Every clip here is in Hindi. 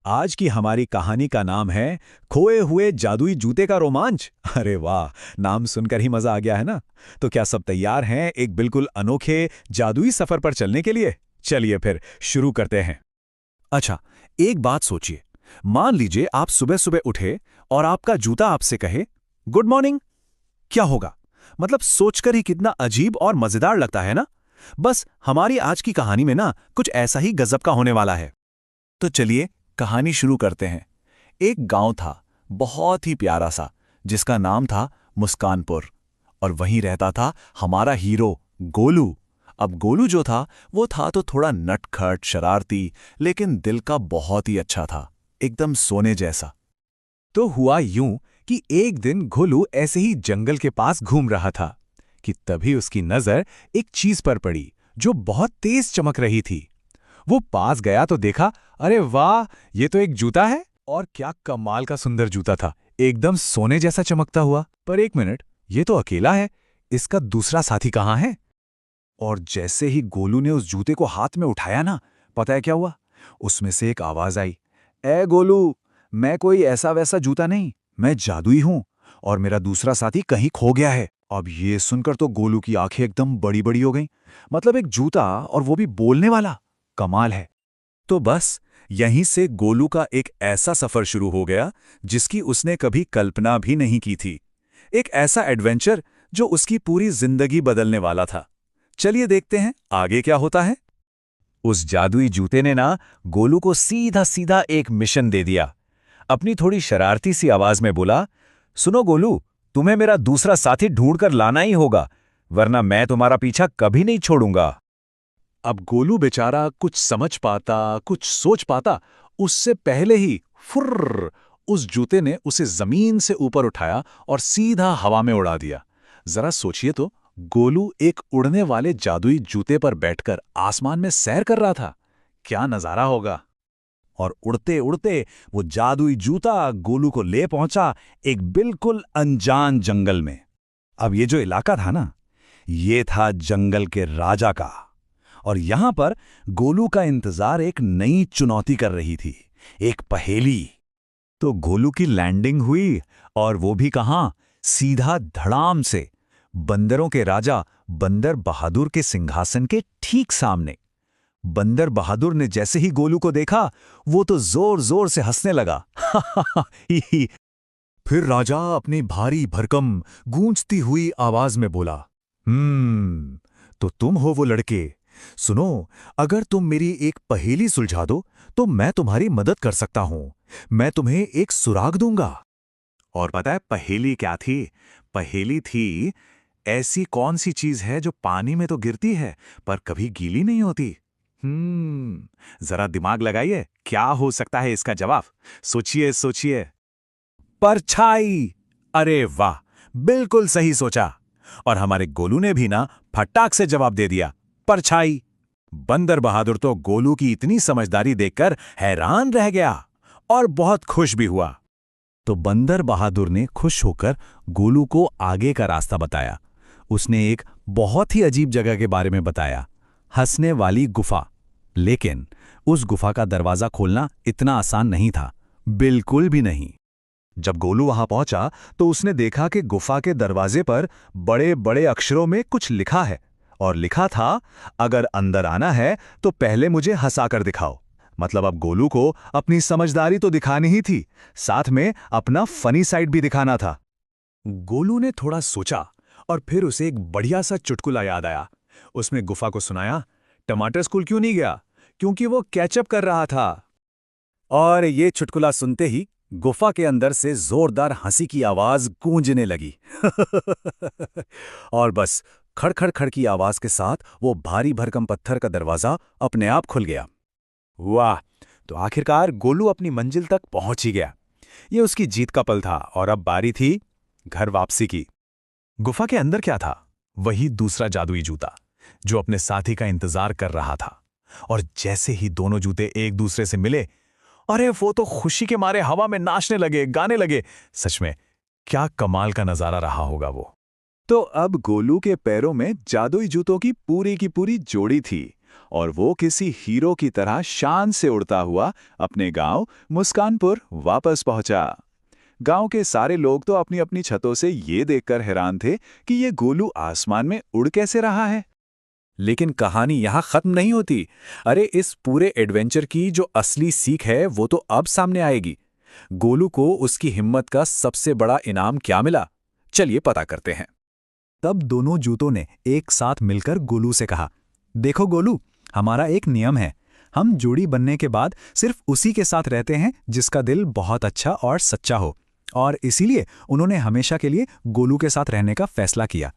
आज की हमारी कहानी का नाम है खोए हुए जादुई जूते का रोमांच। अरे वाह, नाम सुनकर ही मजा आ गया है ना। तो क्या सब तैयार हैं एक बिल्कुल अनोखे जादुई सफर पर चलने के लिए? चलिए फिर शुरू करते हैं। अच्छा, एक बात सोचिए। मान लीजिए आप सुबह सुबह उठे और आपका जूता आपसे कहे गुड मॉर्निंग। क्या होगा? मतलब सोचकर ही कितना अजीब और मजेदार लगता है ना। बस हमारी आज की कहानी में ना कुछ ऐसा ही गजब का होने वाला है। तो चलिए कहानी शुरू करते हैं। एक गांव था, बहुत ही प्यारा सा, जिसका नाम था मुस्कानपुर। और वहीं रहता था हमारा हीरो गोलू। अब गोलू जो था वो था तो थोड़ा नटखट शरारती, लेकिन दिल का बहुत ही अच्छा था, एकदम सोने जैसा। तो हुआ यूं कि एक दिन गोलू ऐसे ही जंगल के पास घूम रहा था कि तभी उसकी नजर एक चीज पर पड़ी जो बहुत तेज चमक रही थी। वो पास गया तो देखा, अरे वाह, ये तो एक जूता है। और क्या कमाल का सुंदर जूता था, एकदम सोने जैसा चमकता हुआ। पर एक मिनट, ये तो अकेला है, इसका दूसरा साथी कहाँ है? और जैसे ही गोलू ने उस जूते को हाथ में उठाया ना, पता है क्या हुआ? उसमें से एक आवाज आई, ए गोलू, मैं कोई ऐसा वैसा जूता नहीं, मैं जादुई हूं और मेरा दूसरा साथी कहीं खो गया है। अब ये सुनकर तो गोलू की आंखें एकदम बड़ी बड़ी हो गईं। मतलब एक जूता और वो भी बोलने वाला, कमाल है। तो बस यहीं से गोलू का एक ऐसा सफर शुरू हो गया जिसकी उसने कभी कल्पना भी नहीं की थी। एक ऐसा एडवेंचर जो उसकी पूरी जिंदगी बदलने वाला था। चलिए देखते हैं आगे क्या होता है। उस जादुई जूते ने ना गोलू को सीधा सीधा एक मिशन दे दिया। अपनी थोड़ी शरारती सी आवाज में बोला, सुनो गोलू, तुम्हें मेरा दूसरा साथी ढूंढकर लाना ही होगा, वरना मैं तुम्हारा पीछा कभी नहीं छोड़ूंगा। अब गोलू बेचारा कुछ समझ पाता, कुछ सोच पाता, उससे पहले ही फुर्र, उस जूते ने उसे जमीन से ऊपर उठाया और सीधा हवा में उड़ा दिया। जरा सोचिए तो, गोलू एक उड़ने वाले जादुई जूते पर बैठकर आसमान में सैर कर रहा था। क्या नजारा होगा। और उड़ते उड़ते वो जादुई जूता गोलू को ले पहुंचा एक बिल्कुल अनजान जंगल में। अब ये जो इलाका था ना, ये था जंगल के राजा का। और यहां पर गोलू का इंतजार एक नई चुनौती कर रही थी, एक पहेली। तो गोलू की लैंडिंग हुई, और वो भी कहां, सीधा धड़ाम से बंदरों के राजा बंदर बहादुर के सिंहासन के ठीक सामने। बंदर बहादुर ने जैसे ही गोलू को देखा, वो तो जोर जोर से हंसने लगा। ही ही। फिर राजा अपनी भारी भरकम गूंजती हुई आवाज में बोला, तो तुम हो वो लड़के। सुनो, अगर तुम मेरी एक पहेली सुलझा दो तो मैं तुम्हारी मदद कर सकता हूं। मैं तुम्हें एक सुराग दूंगा। और पता है पहेली क्या थी? पहेली थी, ऐसी कौन सी चीज है जो पानी में तो गिरती है पर कभी गीली नहीं होती? जरा दिमाग लगाइए, क्या हो सकता है इसका जवाब? सोचिए सोचिए। परछाई। अरे वाह, बिल्कुल सही सोचा। और हमारे गोलू ने भी ना फटाक से जवाब दे दिया, परछाई। बंदर बहादुर तो गोलू की इतनी समझदारी देखकर हैरान रह गया और बहुत खुश भी हुआ। तो बंदर बहादुर ने खुश होकर गोलू को आगे का रास्ता बताया। उसने एक बहुत ही अजीब जगह के बारे में बताया, हंसने वाली गुफा। लेकिन उस गुफा का दरवाजा खोलना इतना आसान नहीं था, बिल्कुल भी नहीं। जब गोलू वहां पहुंचा तो उसने देखा कि गुफा के दरवाजे पर बड़े बड़े अक्षरों में कुछ लिखा है। और लिखा था, अगर अंदर आना है तो पहले मुझे हंसाकर दिखाओ। मतलब अब गोलू को अपनी समझदारी तो दिखानी ही थी, साथ में अपना फनी साइड भी दिखाना था। गोलू ने थोड़ा सोचा और फिर उसे एक बढ़िया सा चुटकुला याद आया। उसने गुफा को सुनाया, टमाटर स्कूल क्यों नहीं गया? क्योंकि वो कैचअप कर रहा था। और ये चुटकुला सुनते ही गुफा के अंदर से जोरदार हंसी की आवाज गूंजने लगी। और बस खड़खड़ खड़ की आवाज के साथ वो भारी भरकम पत्थर का दरवाजा अपने आप खुल गया। वाह! तो आखिरकार गोलू अपनी मंजिल तक पहुंच ही गया। ये उसकी जीत का पल था और अब बारी थी घर वापसी की। गुफा के अंदर क्या था? वही दूसरा जादुई जूता जो अपने साथी का इंतजार कर रहा था। और जैसे ही दोनों जूते एक दूसरे से मिले, अरे वो तो खुशी के मारे हवा में नाचने लगे, गाने लगे। सच में क्या कमाल का नजारा रहा होगा वो। तो अब गोलू के पैरों में जादुई जूतों की पूरी जोड़ी थी और वो किसी हीरो की तरह शान से उड़ता हुआ अपने गांव मुस्कानपुर वापस पहुंचा। गांव के सारे लोग तो अपनी अपनी छतों से ये देखकर हैरान थे कि ये गोलू आसमान में उड़ कैसे रहा है। लेकिन कहानी यहाँ खत्म नहीं होती। अरे, इस पूरे एडवेंचर की जो असली सीख है वो तो अब सामने आएगी। गोलू को उसकी हिम्मत का सबसे बड़ा इनाम क्या मिला, चलिए पता करते हैं। तब दोनों जूतों ने एक साथ मिलकर गोलू से कहा, देखो गोलू, हमारा एक नियम है। हम जोड़ी बनने के बाद सिर्फ उसी के साथ रहते हैं जिसका दिल बहुत अच्छा और सच्चा हो। और इसीलिए उन्होंने हमेशा के लिए गोलू के साथ रहने का फैसला किया।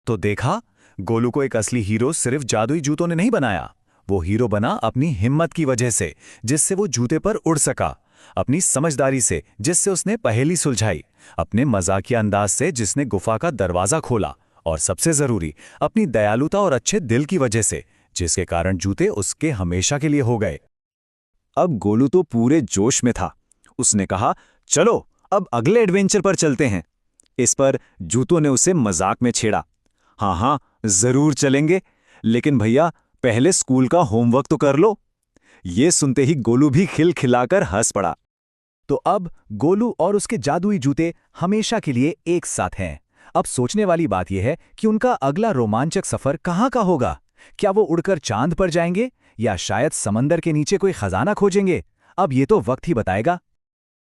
तो देखा, गोलू को एक असली हीरो सिर्फ जादुई जूतों ने नहीं बनाया। वो हीरो बना अपनी हिम्मत की वजह से, जिससे वो जूते पर उड़ सका, अपनी समझदारी से, जिससे उसने पहेली सुलझाई, अपने मजाकिया अंदाज से, जिसने गुफा का दरवाजा खोला, और सबसे जरूरी, अपनी दयालुता और अच्छे दिल की वजह से, जिसके कारण जूते उसके हमेशा के लिए हो गए। अब गोलू तो पूरे जोश में था। उसने कहा, चलो अब अगले एडवेंचर पर चलते हैं। इस पर जूतों ने उसे मजाक में छेड़ा, हाँ हाँ जरूर चलेंगे, लेकिन भैया पहले स्कूल का होमवर्क तो कर लो। ये सुनते ही गोलू भी खिलखिलाकर हंस पड़ा। तो अब गोलू और उसके जादुई जूते हमेशा के लिए एक साथ हैं। अब सोचने वाली बात यह है कि उनका अगला रोमांचक सफर कहाँ का होगा। क्या वो उड़कर चांद पर जाएंगे या शायद समंदर के नीचे कोई खजाना खोजेंगे? अब ये तो वक्त ही बताएगा।